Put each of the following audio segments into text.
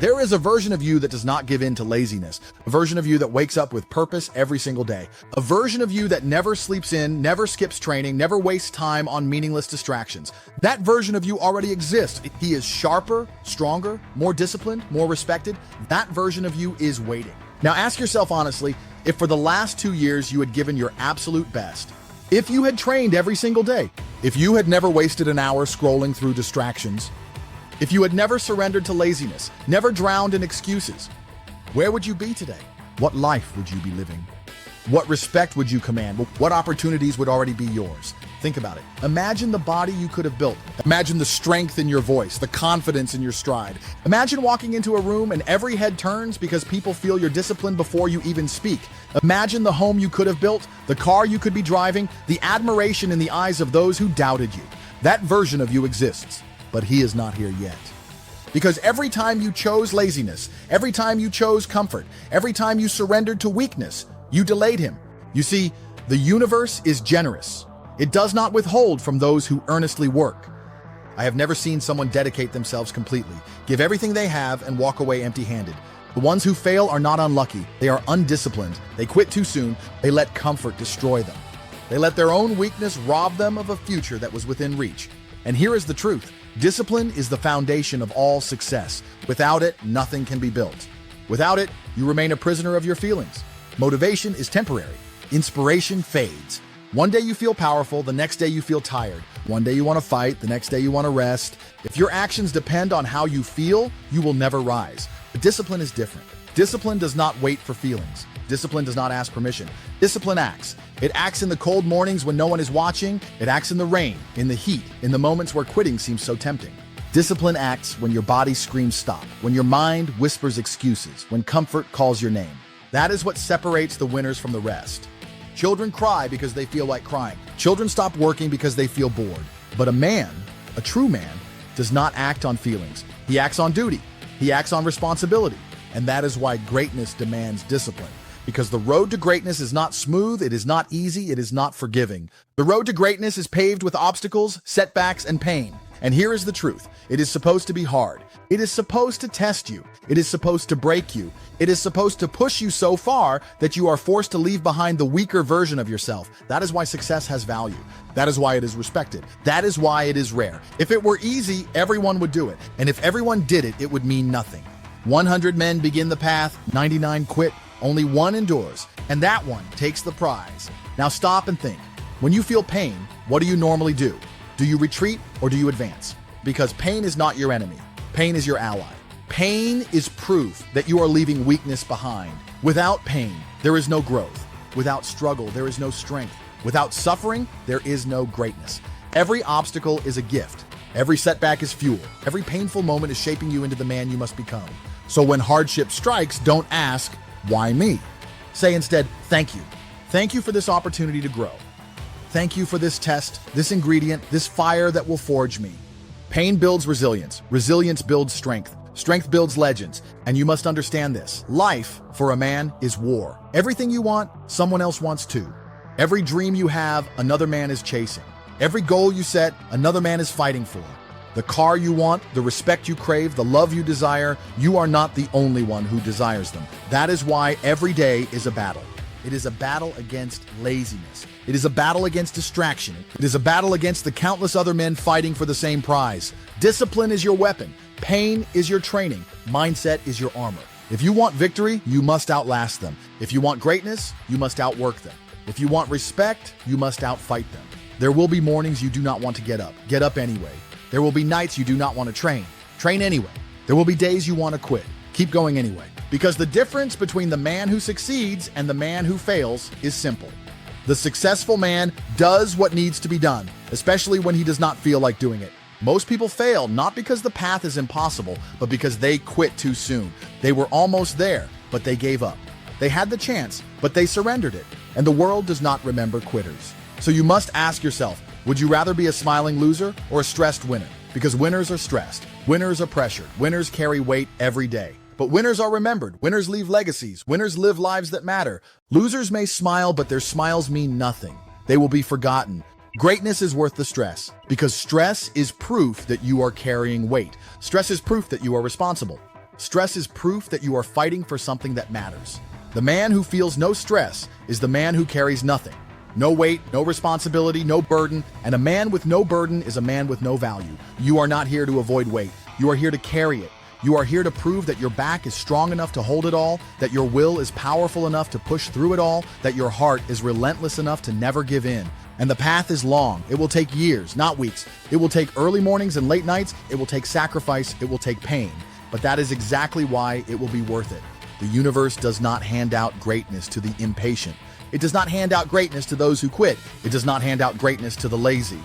There is a version of you that does not give in to laziness, a version of you that wakes up with purpose every single day, a version of you that never sleeps in, never skips training, never wastes time on meaningless distractions. That version of you already exists. He is sharper, stronger, more disciplined, more respected. That version of you is waiting. Now ask yourself honestly, if for the last 2 years you had given your absolute best, if you had trained every single day, if you had never wasted an hour scrolling through distractions, if you had never surrendered to laziness, never drowned in excuses, where would you be today? What life would you be living? What respect would you command? What opportunities would already be yours? Think about it. Imagine the body you could have built. Imagine the strength in your voice, the confidence in your stride. Imagine walking into a room and every head turns because people feel your discipline before you even speak. Imagine the home you could have built, the car you could be driving, the admiration in the eyes of those who doubted you. That version of you exists. But he is not here yet. Because every time you chose laziness, every time you chose comfort, every time you surrendered to weakness, you delayed him. You see, the universe is generous. It does not withhold from those who earnestly work. I have never seen someone dedicate themselves completely, give everything they have, and walk away empty-handed. The ones who fail are not unlucky. They are undisciplined. They quit too soon. They let comfort destroy them. They let their own weakness rob them of a future that was within reach. And here is the truth. Discipline is the foundation of all success. Without it, nothing can be built. Without it, you remain a prisoner of your feelings. Motivation is temporary. Inspiration fades. One day you feel powerful, the next day you feel tired. One day you want to fight, the next day you want to rest. If your actions depend on how you feel, you will never rise. But discipline is different. Discipline does not wait for feelings. Discipline does not ask permission. Discipline acts. It acts in the cold mornings when no one is watching. It acts in the rain, in the heat, in the moments where quitting seems so tempting. Discipline acts when your body screams stop, when your mind whispers excuses, when comfort calls your name. That is what separates the winners from the rest. Children cry because they feel like crying. Children stop working because they feel bored. But a man, a true man, does not act on feelings. He acts on duty. He acts on responsibility. And that is why greatness demands discipline. Because the road to greatness is not smooth, it is not easy, it is not forgiving. The road to greatness is paved with obstacles, setbacks, and pain. And here is the truth. It is supposed to be hard. It is supposed to test you. It is supposed to break you. It is supposed to push you so far that you are forced to leave behind the weaker version of yourself. That is why success has value. That is why it is respected. That is why it is rare. If it were easy, everyone would do it. And if everyone did it, it would mean nothing. 100 men begin the path, 99 quit. Only one endures, and that one takes the prize. Now stop and think. When you feel pain, what do you normally do? Do you retreat or do you advance? Because pain is not your enemy. Pain is your ally. Pain is proof that you are leaving weakness behind. Without pain, there is no growth. Without struggle, there is no strength. Without suffering, there is no greatness. Every obstacle is a gift. Every setback is fuel. Every painful moment is shaping you into the man you must become. So when hardship strikes, don't ask, why me? Say instead, thank you. Thank you for this opportunity to grow. Thank you for this test, this ingredient, this fire that will forge me. Pain builds resilience. Resilience builds strength. Strength builds legends. And you must understand this. Life, for a man, is war. Everything you want, someone else wants too. Every dream you have, another man is chasing. Every goal you set, another man is fighting for. The car you want, the respect you crave, the love you desire, you are not the only one who desires them. That is why every day is a battle. It is a battle against laziness. It is a battle against distraction. It is a battle against the countless other men fighting for the same prize. Discipline is your weapon. Pain is your training. Mindset is your armor. If you want victory, you must outlast them. If you want greatness, you must outwork them. If you want respect, you must outfight them. There will be mornings you do not want to get up. Get up anyway. There will be nights you do not want to train. Train anyway. There will be days you want to quit. Keep going anyway. Because the difference between the man who succeeds and the man who fails is simple. The successful man does what needs to be done, especially when he does not feel like doing it. Most people fail not because the path is impossible, but because they quit too soon. They were almost there, but they gave up. They had the chance, but they surrendered it. And the world does not remember quitters. So you must ask yourself, would you rather be a smiling loser or a stressed winner? Because winners are stressed. Winners are pressured. Winners carry weight every day. But winners are remembered. Winners leave legacies. Winners live lives that matter. Losers may smile, but their smiles mean nothing. They will be forgotten. Greatness is worth the stress, because stress is proof that you are carrying weight. Stress is proof that you are responsible. Stress is proof that you are fighting for something that matters. The man who feels no stress is the man who carries nothing. No weight, no responsibility, no burden, and a man with no burden is a man with no value. You are not here to avoid weight. You are here to carry it. You are here to prove that your back is strong enough to hold it all, that your will is powerful enough to push through it all, that your heart is relentless enough to never give in. And the path is long. It will take years, not weeks. It will take early mornings and late nights. It will take sacrifice. It will take pain. But that is exactly why it will be worth it. The universe does not hand out greatness to the impatient. It does not hand out greatness to those who quit. It does not hand out greatness to the lazy.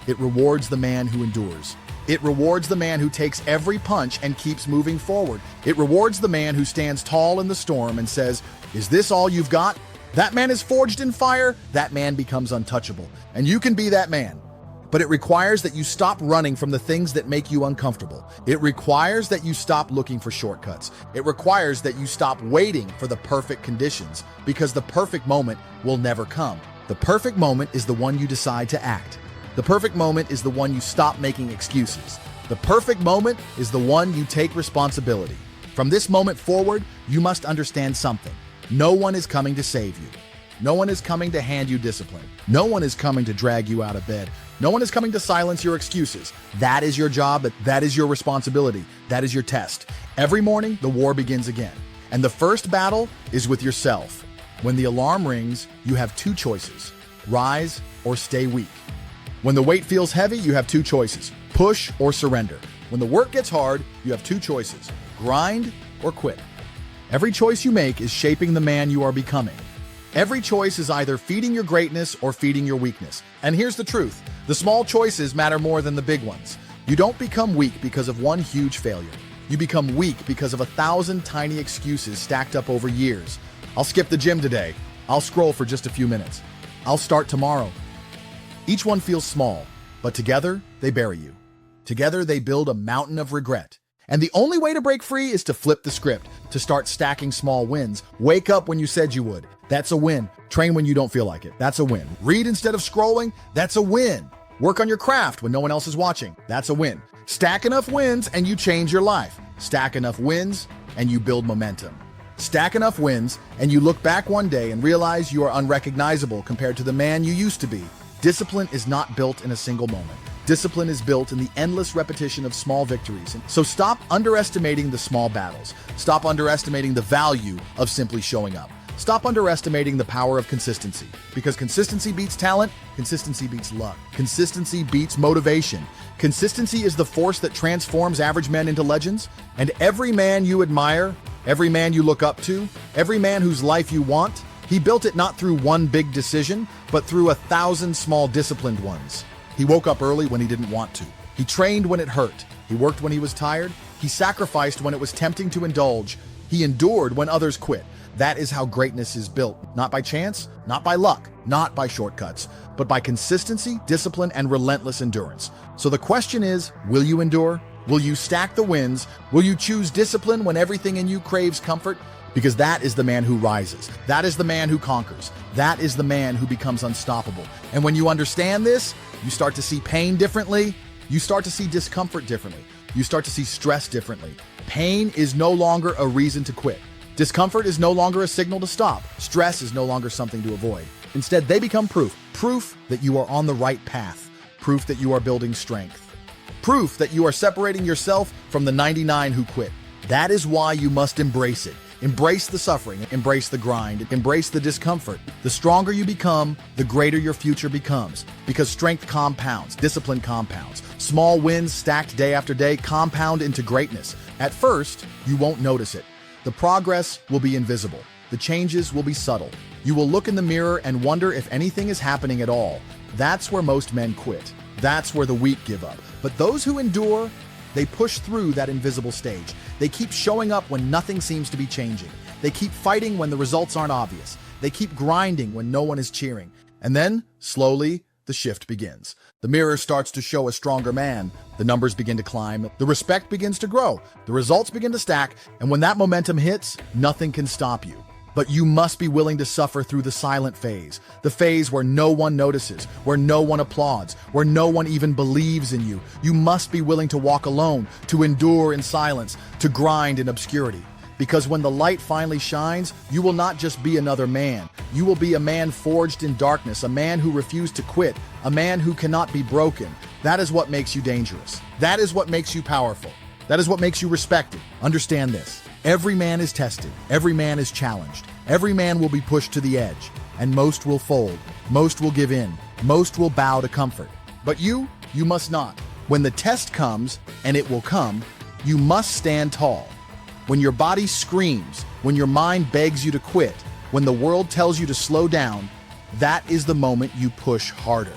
It rewards the man who endures. It rewards the man who takes every punch and keeps moving forward. It rewards the man who stands tall in the storm and says, "Is this all you've got?" That man is forged in fire. That man becomes untouchable. And you can be that man. But it requires that you stop running from the things that make you uncomfortable. It requires that you stop looking for shortcuts. It requires that you stop waiting for the perfect conditions, because the perfect moment will never come. The perfect moment is the one you decide to act. The perfect moment is the one you stop making excuses. The perfect moment is the one you take responsibility. From this moment forward, you must understand something. No one is coming to save you. No one is coming to hand you discipline. No one is coming to drag you out of bed. No one is coming to silence your excuses. That is your job. That is your responsibility. That is your test. Every morning, the war begins again. And the first battle is with yourself. When the alarm rings, you have two choices: rise or stay weak. When the weight feels heavy, you have two choices: push or surrender. When the work gets hard, you have two choices: grind or quit. Every choice you make is shaping the man you are becoming. Every choice is either feeding your greatness or feeding your weakness. And here's the truth: the small choices matter more than the big ones. You don't become weak because of one huge failure. You become weak because of 1,000 tiny excuses stacked up over years. I'll skip the gym today. I'll scroll for just a few minutes. I'll start tomorrow. Each one feels small, but together they bury you. Together they build a mountain of regret. And the only way to break free is to flip the script, to start stacking small wins. Wake up when you said you would. That's a win. Train when you don't feel like it. That's a win. Read instead of scrolling. That's a win. Work on your craft when no one else is watching. That's a win. Stack enough wins and you change your life. Stack enough wins and you build momentum. Stack enough wins and you look back one day and realize you are unrecognizable compared to the man you used to be. Discipline is not built in a single moment. Discipline is built in the endless repetition of small victories. So stop underestimating the small battles. Stop underestimating the value of simply showing up. Stop underestimating the power of consistency. Because consistency beats talent, consistency beats luck. Consistency beats motivation. Consistency is the force that transforms average men into legends. And every man you admire, every man you look up to, every man whose life you want, he built it not through one big decision, but through 1,000 small disciplined ones. He woke up early when he didn't want to. He trained when it hurt. He worked when he was tired. He sacrificed when it was tempting to indulge. He endured when others quit. That is how greatness is built. Not by chance, not by luck, not by shortcuts, but by consistency, discipline, and relentless endurance. So the question is, will you endure? Will you stack the wins? Will you choose discipline when everything in you craves comfort? Because that is the man who rises. That is the man who conquers. That is the man who becomes unstoppable. And when you understand this, you start to see pain differently. You start to see discomfort differently. You start to see stress differently. Pain is no longer a reason to quit. Discomfort is no longer a signal to stop. Stress is no longer something to avoid. Instead, they become proof. Proof that you are on the right path. Proof that you are building strength. Proof that you are separating yourself from the 99 who quit. That is why you must embrace it. Embrace the suffering, embrace the grind, embrace the discomfort. The stronger you become, the greater your future becomes. Because strength compounds, discipline compounds. Small wins stacked day after day compound into greatness. At first, you won't notice it. The progress will be invisible. The changes will be subtle. You will look in the mirror and wonder if anything is happening at all. That's where most men quit. That's where the weak give up. But those who endure, they push through that invisible stage. They keep showing up when nothing seems to be changing. They keep fighting when the results aren't obvious. They keep grinding when no one is cheering. And then, slowly, the shift begins. The mirror starts to show a stronger man. The numbers begin to climb. The respect begins to grow. The results begin to stack. And when that momentum hits, nothing can stop you. But you must be willing to suffer through the silent phase, the phase where no one notices, where no one applauds, where no one even believes in you. You must be willing to walk alone, to endure in silence, to grind in obscurity. Because when the light finally shines, you will not just be another man. You will be a man forged in darkness, a man who refused to quit, a man who cannot be broken. That is what makes you dangerous. That is what makes you powerful. That is what makes you respected. Understand this. Every man is tested. Every man is challenged. Every man will be pushed to the edge. And most will fold. Most will give in. Most will bow to comfort. But you must not. When the test comes, and it will come, you must stand tall. When your body screams, when your mind begs you to quit, when the world tells you to slow down, that is the moment you push harder.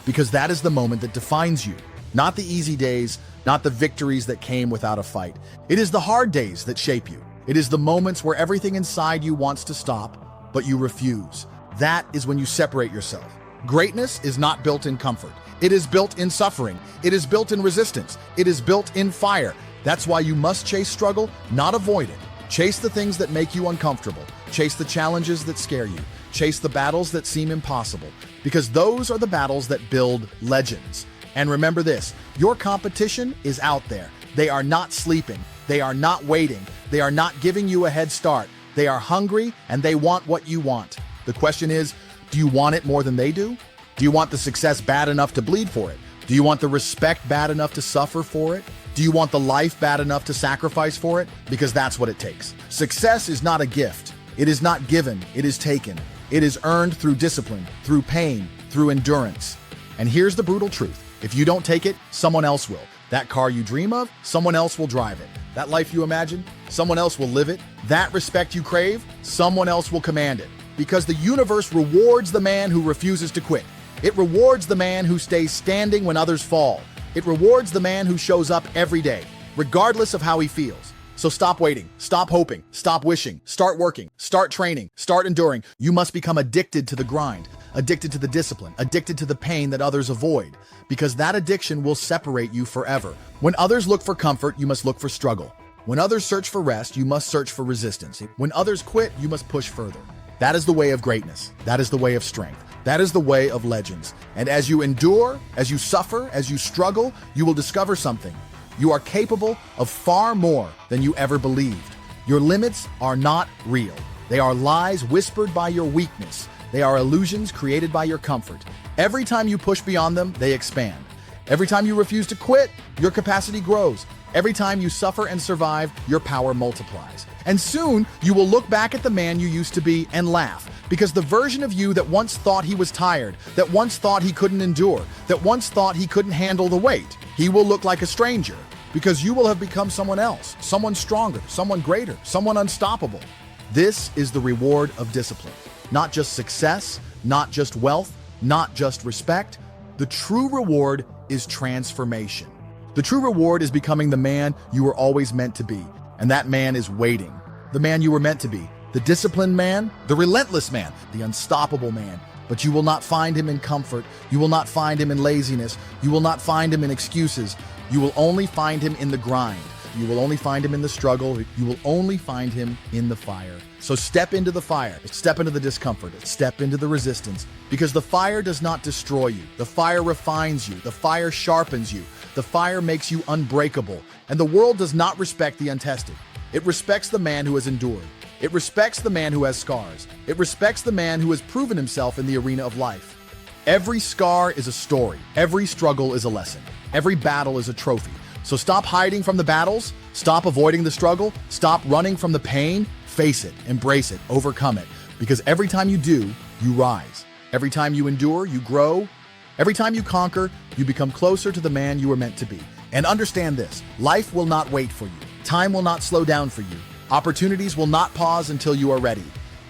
Because that is the moment that defines you. Not the easy days, not the victories that came without a fight. It is the hard days that shape you. It is the moments where everything inside you wants to stop, but you refuse. That is when you separate yourself. Greatness is not built in comfort. It is built in suffering. It is built in resistance. It is built in fire. That's why you must chase struggle, not avoid it. Chase the things that make you uncomfortable. Chase the challenges that scare you. Chase the battles that seem impossible. Because those are the battles that build legends. And remember this, your competition is out there. They are not sleeping. They are not waiting. They are not giving you a head start. They are hungry and they want what you want. The question is, do you want it more than they do? Do you want the success bad enough to bleed for it? Do you want the respect bad enough to suffer for it? Do you want the life bad enough to sacrifice for it? Because that's what it takes. Success is not a gift. It is not given, it is taken. It is earned through discipline, through pain, through endurance. And here's the brutal truth. If you don't take it, someone else will. That car you dream of, someone else will drive it. That life you imagine, someone else will live it. That respect you crave, someone else will command it. Because the universe rewards the man who refuses to quit. It rewards the man who stays standing when others fall. It rewards the man who shows up every day, regardless of how he feels. So stop waiting, stop hoping, stop wishing, start working, start training, start enduring. You must become addicted to the grind, addicted to the discipline, addicted to the pain that others avoid, because that addiction will separate you forever. When others look for comfort, you must look for struggle. When others search for rest, you must search for resistance. When others quit, you must push further. That is the way of greatness. That is the way of strength. That is the way of legends. And as you endure, as you suffer, as you struggle, you will discover something. You are capable of far more than you ever believed. Your limits are not real. They are lies whispered by your weakness. They are illusions created by your comfort. Every time you push beyond them, they expand. Every time you refuse to quit, your capacity grows. Every time you suffer and survive, your power multiplies. And soon, you will look back at the man you used to be and laugh, because the version of you that once thought he was tired, that once thought he couldn't endure, that once thought he couldn't handle the weight, he will look like a stranger, because you will have become someone else, someone stronger, someone greater, someone unstoppable. This is the reward of discipline. Not just success, not just wealth, not just respect. The true reward is transformation. The true reward is becoming the man you were always meant to be. And that man is waiting. The man you were meant to be. The disciplined man, the relentless man, the unstoppable man. But you will not find him in comfort. You will not find him in laziness. You will not find him in excuses. You will only find him in the grind. You will only find him in the struggle. You will only find him in the fire. So step into the fire. Step into the discomfort. Step into the resistance. Because the fire does not destroy you. The fire refines you. The fire sharpens you. The fire makes you unbreakable. And the world does not respect the untested. It respects the man who has endured. It respects the man who has scars. It respects the man who has proven himself in the arena of life. Every scar is a story. Every struggle is a lesson. Every battle is a trophy. So stop hiding from the battles. Stop avoiding the struggle. Stop running from the pain. Face it, embrace it, overcome it. Because every time you do, you rise. Every time you endure, you grow. Every time you conquer, you become closer to the man you were meant to be. And understand this, life will not wait for you. Time will not slow down for you. Opportunities will not pause until you are ready.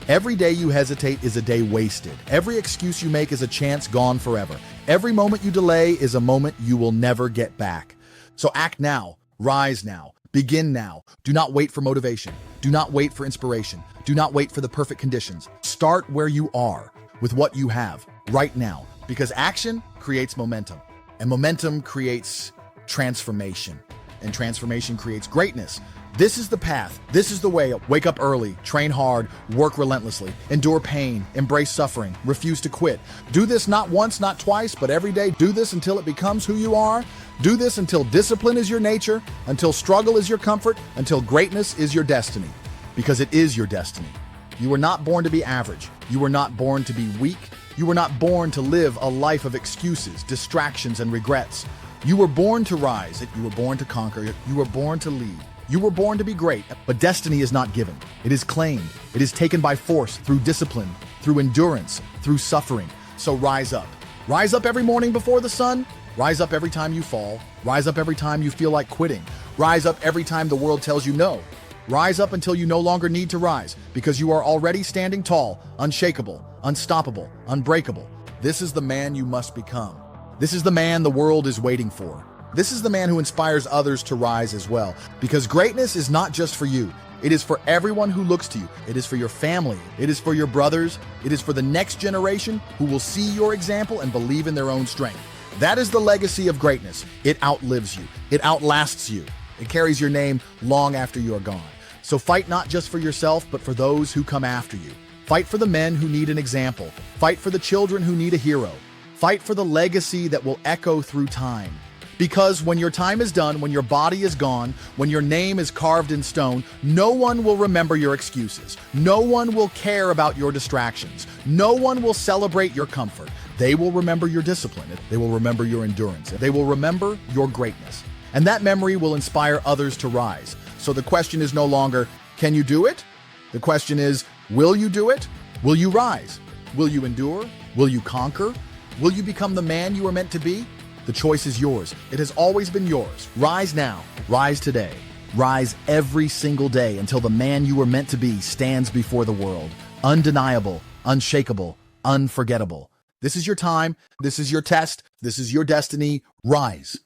Every day you hesitate is a day wasted. Every excuse you make is a chance gone forever. Every moment you delay is a moment you will never get back. So act now, rise now, begin now. Do not wait for motivation. Do not wait for inspiration. Do not wait for the perfect conditions. Start where you are, with what you have, right now. Because action creates momentum. And momentum creates transformation. And transformation creates greatness. This is the path. This is the way. Wake up early, train hard, work relentlessly, endure pain, embrace suffering, refuse to quit. Do this not once, not twice, but every day. Do this until it becomes who you are. Do this until discipline is your nature, until struggle is your comfort, until greatness is your destiny. Because it is your destiny. You were not born to be average. You were not born to be weak. You were not born to live a life of excuses, distractions, and regrets. You were born to rise. You were born to conquer. You were born to lead. You were born to be great, but destiny is not given. It is claimed. It is taken by force, through discipline, through endurance, through suffering. So rise up. Rise up every morning before the sun. Rise up every time you fall. Rise up every time you feel like quitting. Rise up every time the world tells you no. Rise up until you no longer need to rise, because you are already standing tall, unshakable, unstoppable, unbreakable. This is the man you must become. This is the man the world is waiting for. This is the man who inspires others to rise as well, because greatness is not just for you. It is for everyone who looks to you. It is for your family. It is for your brothers. It is for the next generation who will see your example and believe in their own strength. That is the legacy of greatness. It outlives you. It outlasts you. It carries your name long after you are gone. So fight not just for yourself, but for those who come after you. Fight for the men who need an example. Fight for the children who need a hero. Fight for the legacy that will echo through time. Because when your time is done, when your body is gone, when your name is carved in stone, no one will remember your excuses. No one will care about your distractions. No one will celebrate your comfort. They will remember your discipline. They will remember your endurance. They will remember your greatness. And that memory will inspire others to rise. So the question is no longer, can you do it? The question is, will you do it? Will you rise? Will you endure? Will you conquer? Will you become the man you were meant to be? The choice is yours. It has always been yours. Rise now. Rise today. Rise every single day until the man you were meant to be stands before the world. Undeniable, unshakable, unforgettable. This is your time. This is your test. This is your destiny. Rise.